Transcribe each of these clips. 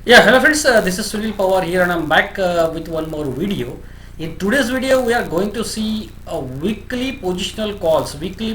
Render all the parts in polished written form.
Yeah, hello friends, this is Sunil Pawar here and I'm back with one more video. In today's video, we are going to see weekly positional calls, weekly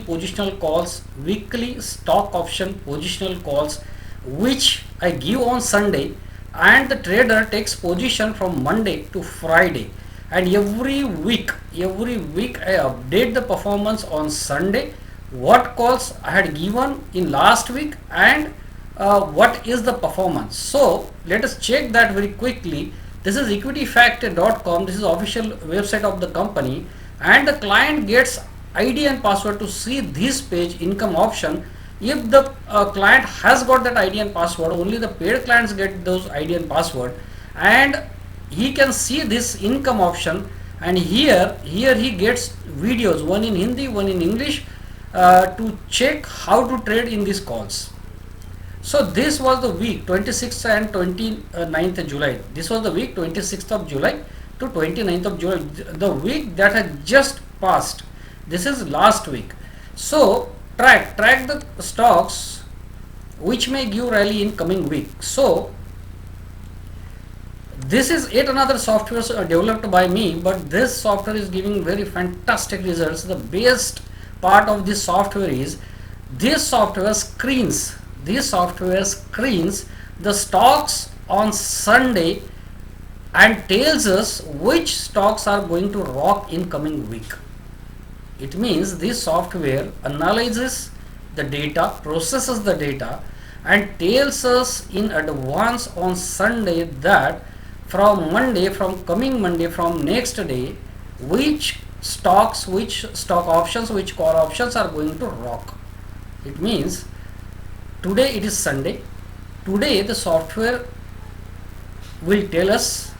stock option positional calls, which I give on Sunday, and the trader takes position from Monday to Friday. And every week I update the performance on Sunday, what calls I had given in last week, and what is the performance. So let us check that very quickly. This is equityfact.com. This is official website of the company, and the client gets ID and password to see this page, income option. If the client has got that ID and password, only the paid clients get those ID and password, and he can see this income option. And here he gets videos, one in Hindi, one in English, to check how to trade in these calls. So this was the week 26th and 29th July. This was the week 26th of July to 29th of July. The week that had just passed. This is last week. So track the stocks which may give rally in coming week. So this is yet another software developed by me, but this software is giving very fantastic results. The best part of this software is this software screens the stocks on Sunday and tells us which stocks are going to rock in coming week. It means this software analyzes the data, processes the data, and tells us in advance on Sunday that from coming Monday, from next day, which stocks, which stock options, which call options are going to rock. It means today it is Sunday. Today the software will tell us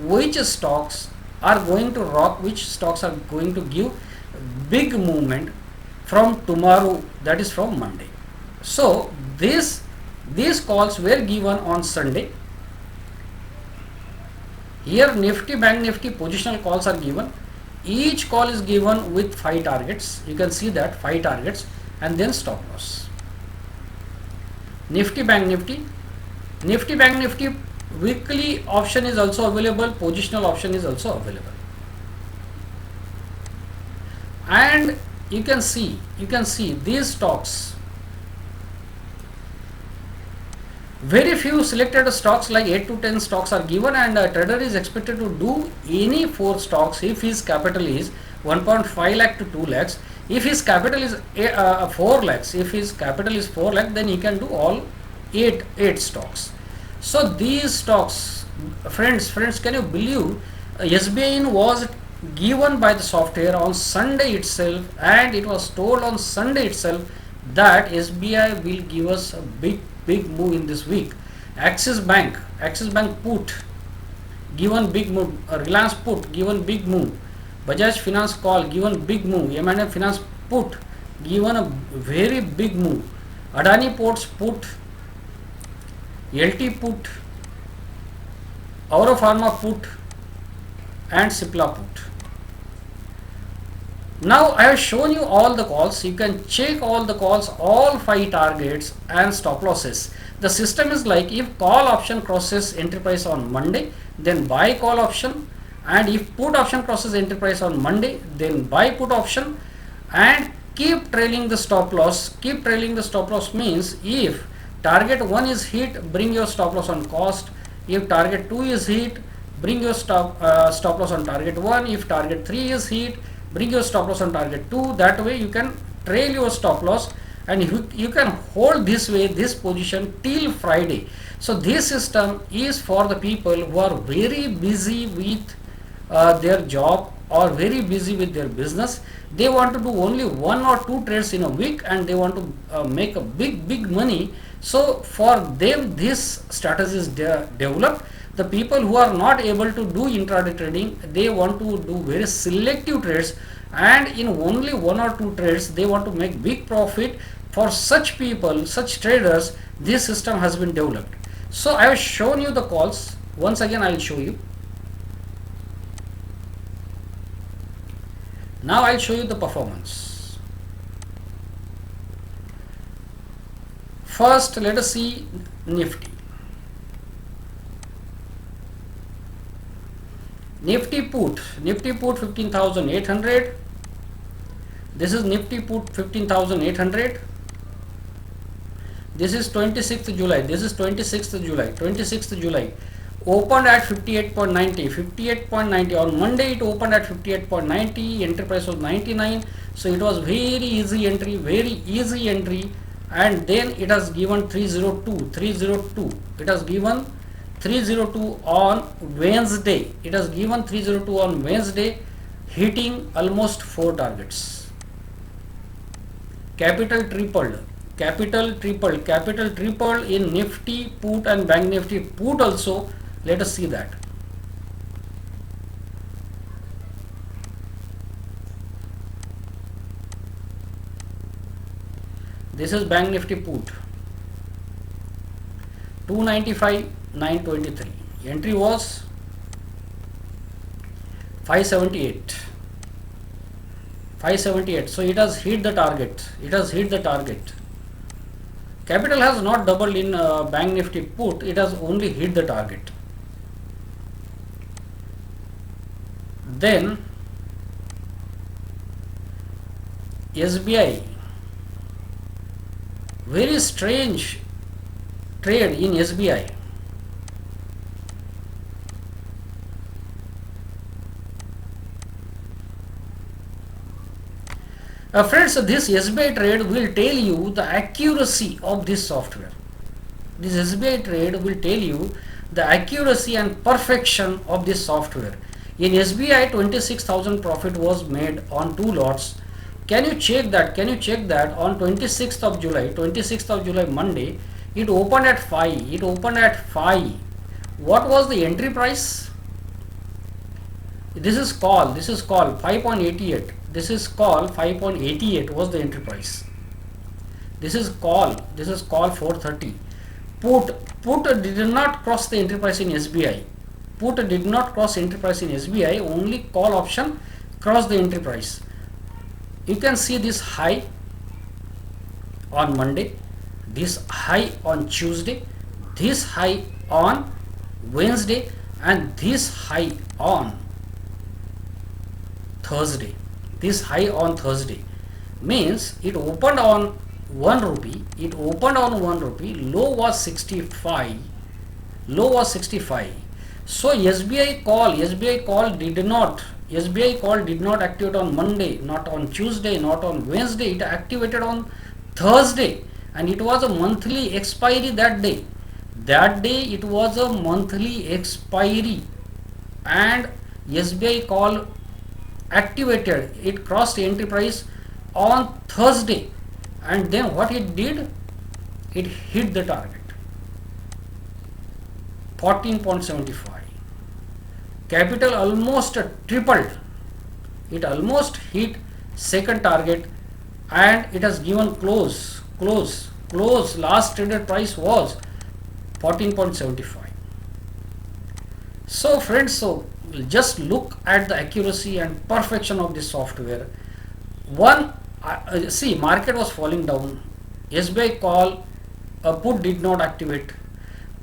which stocks are going to rock, which stocks are going to give big movement from tomorrow, that is from Monday. So these calls were given on Sunday. Here Nifty, Bank Nifty positional calls are given. Each call is given with 5 targets. You can see that 5 targets, and then stop loss. Nifty, Bank Nifty weekly option is also available, positional option is also available. And you can see these stocks, very few selected stocks, like 8 to 10 stocks are given, and a trader is expected to do any 4 stocks if his capital is 1.5 lakh to 2 lakhs. If his capital is 4 lakhs, then he can do all 8 stocks. So these stocks, friends, can you believe SBI was given by the software on Sunday itself, and it was told on Sunday itself that SBI will give us a big move in this week. Axis Bank put given big move, Reliance put given big move, Bajaj Finance call given big move, M&M Finance put given a very big move, Adani Ports put, LT put, Auro Pharma put, and Cipla put. Now I have shown you all the calls. You can check all the calls, all 5 targets and stop losses. The system is like, if call option crosses entry price on Monday, then buy call option, and if put option crosses entry price on Monday, then buy put option, and keep trailing the stop loss. Keep trailing the stop loss means if target 1 is hit, bring your stop loss on cost. If target 2 is hit, bring your stop loss on target 1. If target 3 is hit, bring your stop loss on target 2. That way you can trail your stop loss, and you can hold this way, this position till Friday. So this system is for the people who are very busy with their job or very busy with their business. They want to do only 1 or 2 trades in a week, and they want to make a big money. So for them this strategy is developed. The people who are not able to do intraday trading, they want to do very selective trades, and in only 1 or 2 trades they want to make big profit. For such people, such traders, this system has been developed. So I have shown you the calls. Once again I will show you. Now I'll show you the performance. First let us see Nifty. Nifty put 15,800. This is Nifty put 15,800. This is 26th July. This is 26th July. 26th July. Opened at 58.90. 58.90. On Monday it opened at 58.90. Entry price was 99. So it was very easy entry. Very easy entry. And then it has given 302. 302. It has given 302 on Wednesday. It has given 302 on Wednesday, hitting almost 4 targets. Capital tripled in Nifty put and Bank Nifty put also. Let us see that. This is Bank Nifty put 295 923. Entry was 578. 578. So it has hit the target. It has hit the target. Capital has not doubled in Bank Nifty put. It has only hit the target. Then SBI, very strange trade in SBI. Friends, this SBI trade will tell you the accuracy of this software. This SBI trade will tell you the accuracy and perfection of this software. In SBI, 26,000 profit was made on 2 lots. Can you check that? Can you check that on 26th of July, 26th of July Monday, it opened at 5. It opened at 5. What was the entry price? This is call 5.88. This is call 5.88 was the entry price. This is call 430. Put did not cross the entry price in SBI. Put did not cross entry price in SBI. Only call option crossed the entry price. You can see this high on Monday, this high on Tuesday, this high on Wednesday, and this high on Thursday. This high on Thursday means it opened on 1 rupee. It opened on 1 rupee. Low was 65. Low was 65. So SBI call did not activate on Monday, not on Tuesday, not on Wednesday. It activated on Thursday, and it was a monthly expiry that day. That day it was a monthly expiry, and SBI call activated. It crossed entry price on Thursday, and then what it did, it hit the target 14.75. Capital almost tripled. It almost hit second target, and it has given close. Last traded price was 14.75. So friends, just look at the accuracy and perfection of this software. See, market was falling down. SBI call put did not activate.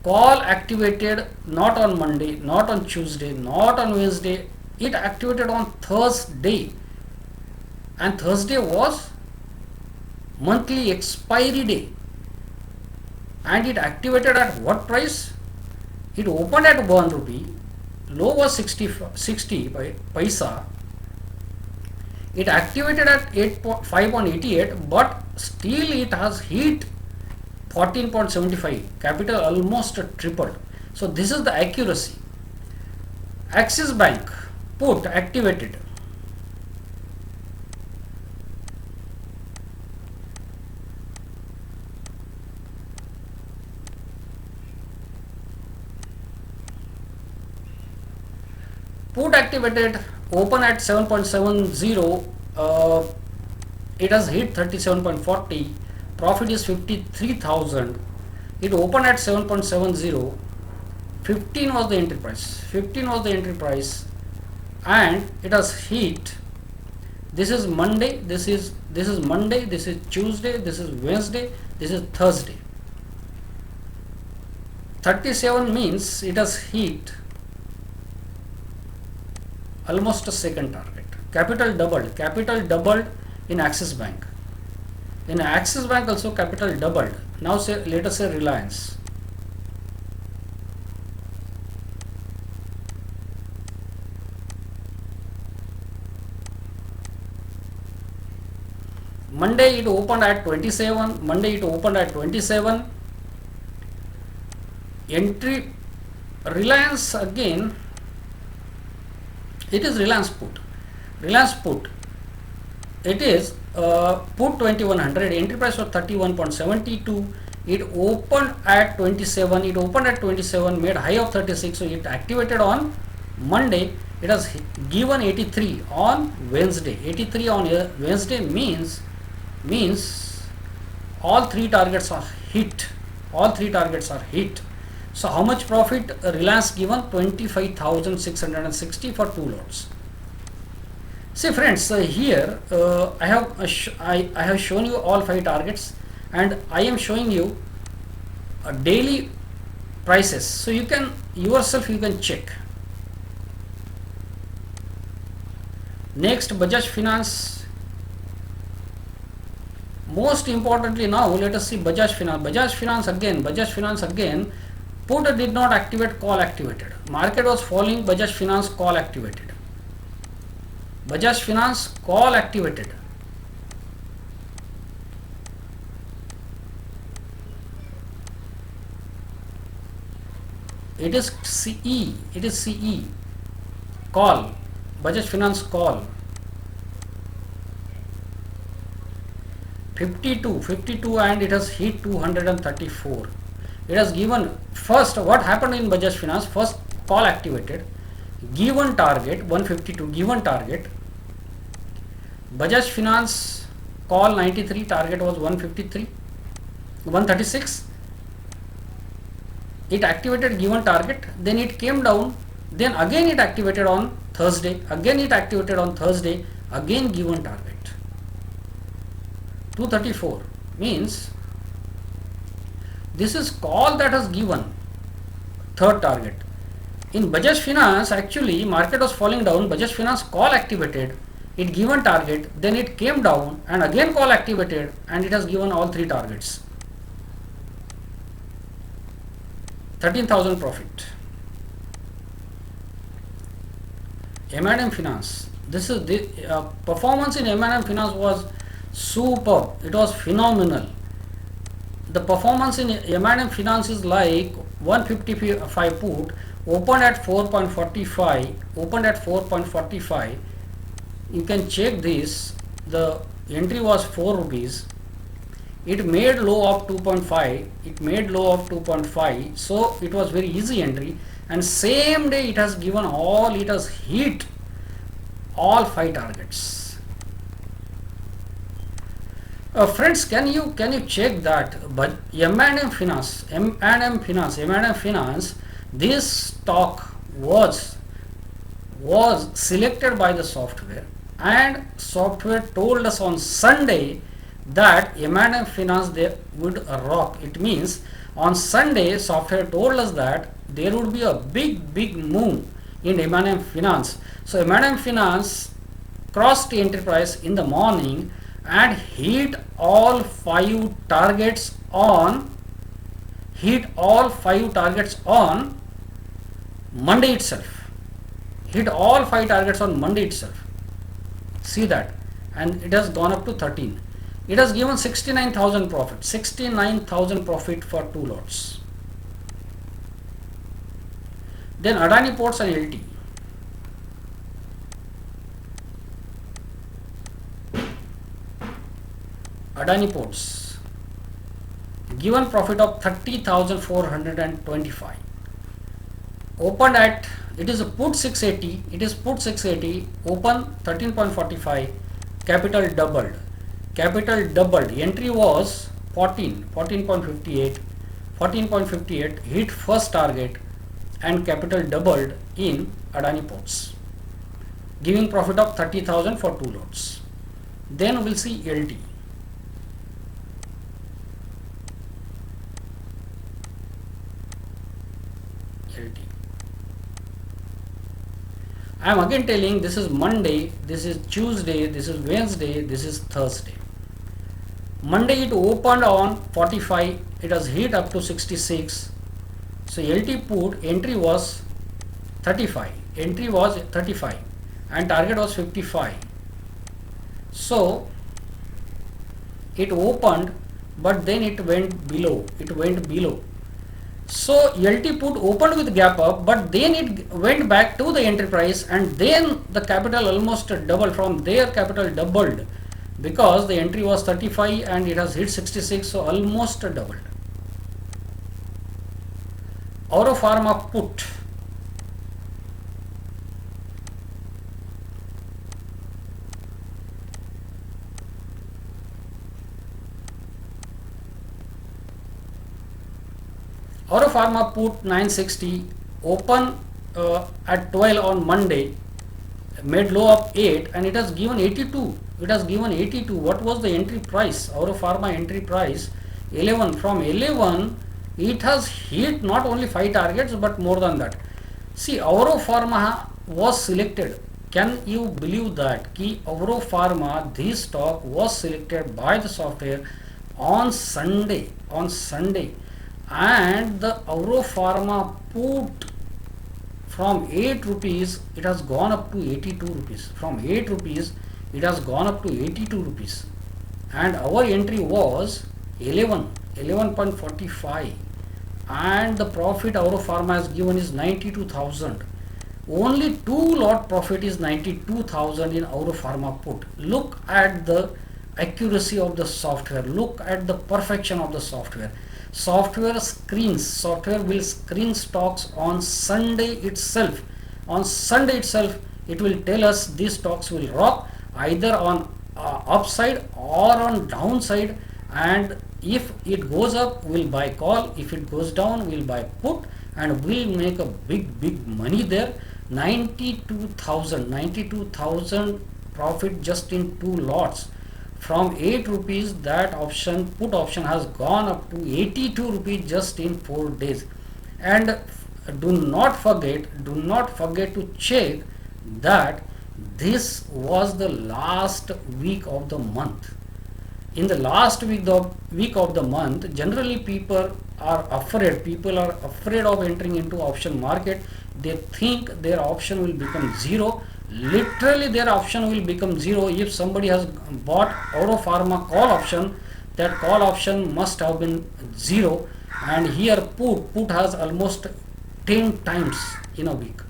Call activated not on Monday, not on Tuesday, not on Wednesday. It activated on Thursday, and Thursday was monthly expiry day, and it activated at what price? It opened at 1 rupee. Low was 60 paisa. It activated at 5.88, but still it has hit 14.75. Capital almost tripled. So this is the accuracy. Axis Bank put activated. Put activated, open at 7.70. It has hit 37.40. Profit is 53,000. It opened at 7.70. 15 was the entry price. 15 was the entry price, and it has hit. This is Monday. This is Monday. This is Tuesday. This is Wednesday. This is Thursday. 37 means it has hit almost a second target. Capital doubled in Axis Bank. In Axis Bank also capital doubled. Now say, let us say Reliance. Monday it opened at 27. Monday it opened at 27. Entry Reliance again. It is Reliance put. Reliance put. It is put 2100. Entry price was 31.72. It opened at 27. It opened at 27. Made high of 36. So it activated on Monday. It has given 83 on Wednesday. 83 on Wednesday means all three targets are hit. All three targets are hit. So how much profit Reliance given? 25,660 for 2 lots. See friends, here I have shown you all 5 targets, and I am showing you daily prices. So you can yourself check. Next, Bajaj Finance. Most importantly, now let us see Bajaj Finance. Bajaj Finance again. Put did not activate, call activated. Market was falling, Bajaj Finance call activated. Bajaj Finance call activated. It is CE. It is CE. Call. Bajaj Finance call. 52 and it has hit 234. It has given first what happened in Bajaj Finance. First call activated, given target 152, given target. Bajaj Finance call 93, target was 136. It activated given target, then it came down, then again it activated on Thursday, again given target 234 means this is call that has given third target. In Bajaj Finance, actually market was falling down, Bajaj Finance call activated, it given target, then it came down and again call activated, and it has given all 3 targets. 13,000 profit. M&M Finance. This is the performance in M&M Finance was superb. It was phenomenal. The performance in M&M Finance is like 155 put, opened at 4.45. You can check this. The entry was 4 rupees. It made low of 2.5. So it was very easy entry, and same day it has given it has hit all 5 targets. Friends, can you check that? But M&M Finance, this stock was selected by the software, and software told us on Sunday that M&M Finance they would rock. It means on Sunday software told us that there would be a big move in M&M Finance. So M&M Finance crossed the entry price in the morning and hit all 5 targets on Monday itself. See that, and it has gone up to 13. It has given 69,000 profit. 69,000 profit for 2 lots. Then Adani Ports and LT. Adani Ports given profit of 30,425. Opened at, it is a put 680. Open 13.45. Capital doubled. Entry was 14.58. Hit first target, and capital doubled in Adani Ports, giving profit of 30,000 for 2 lots. Then we'll see LT. I am again telling, this is Monday, this is Tuesday, this is Wednesday, this is Thursday. Monday it opened on 45, it has hit up to 66. So LT put entry was 35, entry was 35 and target was 55. So it opened, but then it went below, So LT put opened with gap up, but then it went back to the entry price, and then the capital almost doubled. From there capital doubled because the entry was 35 and it has hit 66, so almost doubled. Auropharma put. Auropharma put 960, open at 12 on Monday, made low of 8 and it has given 82. It has given 82. What was the entry price? Auropharma entry price 11. From 11 it has hit not only 5 targets but more than that. See, Auropharma was selected. Can you believe that? Ki Auropharma, this stock was selected by the software on Sunday. And the Auropharma put from 8 rupees it has gone up to 82 rupees. From 8 rupees it has gone up to 82 rupees. And our entry was 11.45, and the profit Auropharma has given is 92,000. Only 2 lot profit is 92,000 in Auropharma put. Look at the accuracy of the software. Look at the perfection of the software. Software will screen stocks on Sunday itself. On Sunday itself, it will tell us these stocks will rock either on upside or on downside, and if it goes up, we'll buy call. If it goes down, we'll buy put, and we'll make a big money there. 92,000 profit just in 2 lots. From 8 rupees, that option, put option, has gone up to 82 rupees just in 4 days. And do not forget to check that this was the last week of the month. In the last week of the month, generally people are afraid of entering into option market. They think their option will become zero. Literally their option will become zero. If somebody has bought Auropharma call option, that call option must have been zero, and here put has almost 10 times in a week.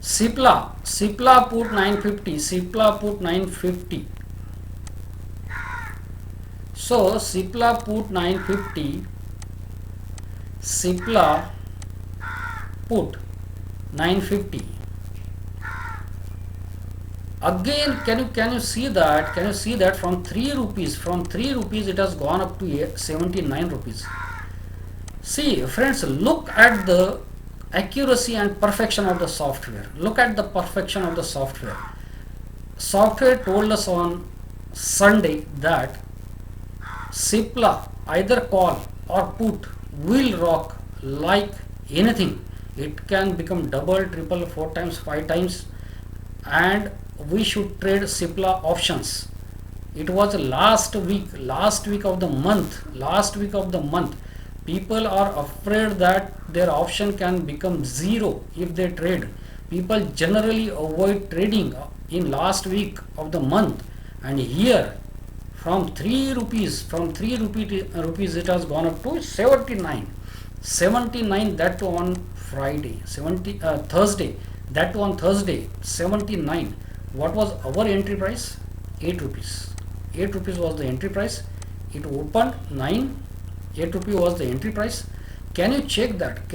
Cipla put 950, So Cipla put 950, Cipla put 950. Again, can you see that from 3 rupees it has gone up to 79 rupees. See friends, look at the accuracy and perfection of the software. Software told us on Sunday that Cipla, either call or put, will rock like anything. It can become double, triple, 4 times, 5 times, and we should trade Cipla options. It was last week of the month. People are afraid that their option can become zero if they trade. People generally avoid trading in last week of the month, and here from 3 rupees it has gone up to 79, that too on Friday, Thursday, that too on Thursday, 79. What was our entry price? 8 rupees. 8 rupees was the entry price. It opened 9. 8 rupees was the entry price. Can you check that?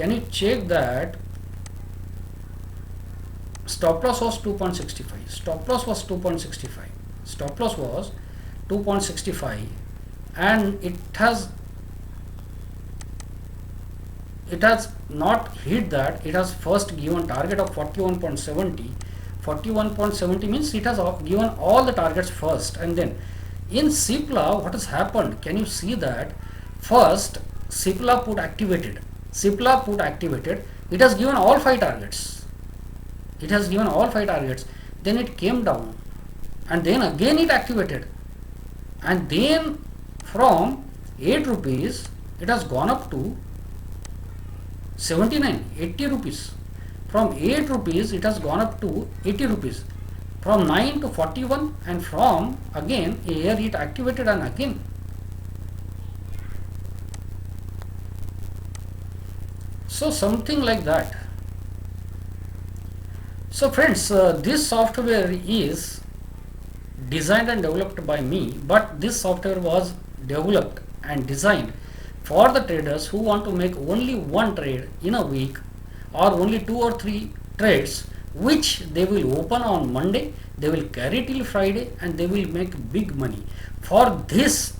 Stop loss was 2.65. Stop loss was 2.65, and it has not hit that. It has first given target of 41.70. 41.70 means it has given all the targets first, and then in Cipla what has happened? Can you see that? First Cipla put activated. It has given all 5 targets. it has given all 5 targets, then it came down and then again it activated, and then from 8 rupees it has gone up to 79, 80 rupees. From 8 rupees it has gone up to 80 rupees. From 9 to 41, and from again here it activated and again. So something like that. So friends, this software is designed and developed by me, but this software was developed and designed for the traders who want to make only one trade in a week, or only 2 or 3 trades which they will open on Monday, they will carry till Friday, and they will make big money. For this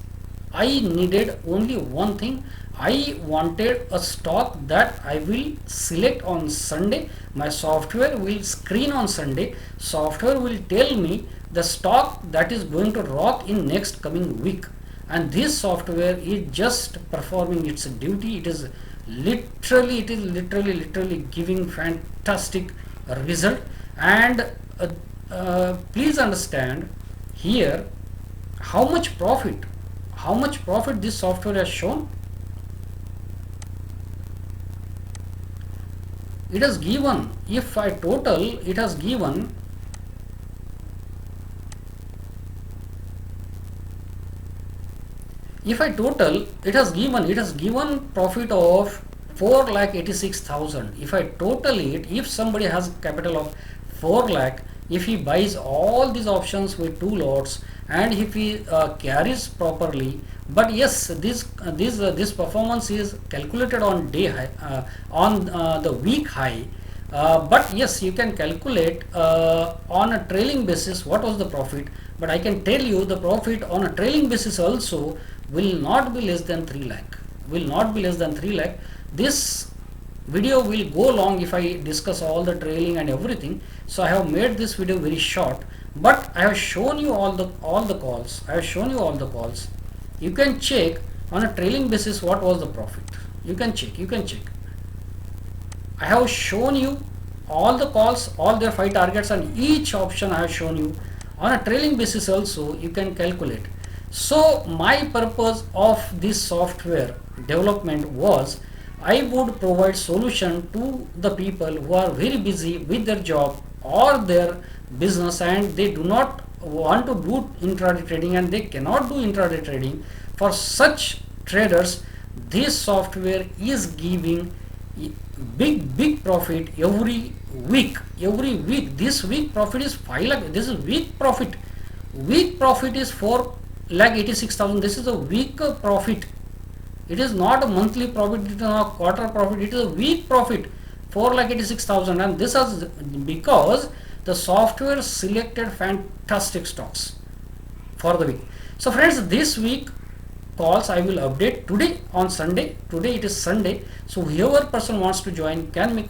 I needed only one thing. I wanted a stock that I will select on Sunday. My software will screen on Sunday. Software will tell me the stock that is going to rock in next coming week, and this software is just performing its duty. It is literally giving fantastic result. And please understand here how much profit this software has shown. It has given, if I total, it has given it has given profit of 4,86,000. If I total it, if somebody has capital of 4 lakh, if he buys all these options with 2 lots, and if he carries properly, but yes, this performance is calculated on day high, on the week high, but yes, you can calculate on a trailing basis what was the profit. But I can tell you the profit on a trailing basis also will not be less than 3 lakh. This video will go long if I discuss all the trailing and everything, so I have made this video very short, but I have shown you all the calls. You can check on a trailing basis what was the profit. You can check. I have shown you all the calls, all their 5 targets, and each option I have shown you. On a trailing basis also you can calculate. So my purpose of this software development was, I would provide solution to the people who are very busy with their job or their business, and they do not want to do intraday trading and they cannot do intraday trading. For such traders, this software is giving big profit every week. This week profit is 5 lakh. This is week profit is 4,86,000. this is a week profit. It is not a monthly profit, it is not a quarter profit, it is a week profit, 4,86,000, and this is because the software selected fantastic stocks for the week. So friends, this week calls I will update today on Sunday. Today it is Sunday, so whoever person wants to join can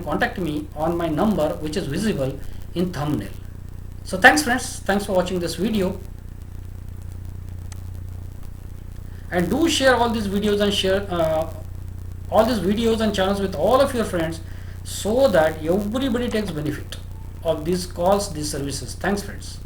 contact me on my number which is visible in thumbnail. So thanks friends, thanks for watching this video, and do share all these videos and share all these videos and channels with all of your friends, so that everybody takes benefit of these calls, these services. Thanks friends.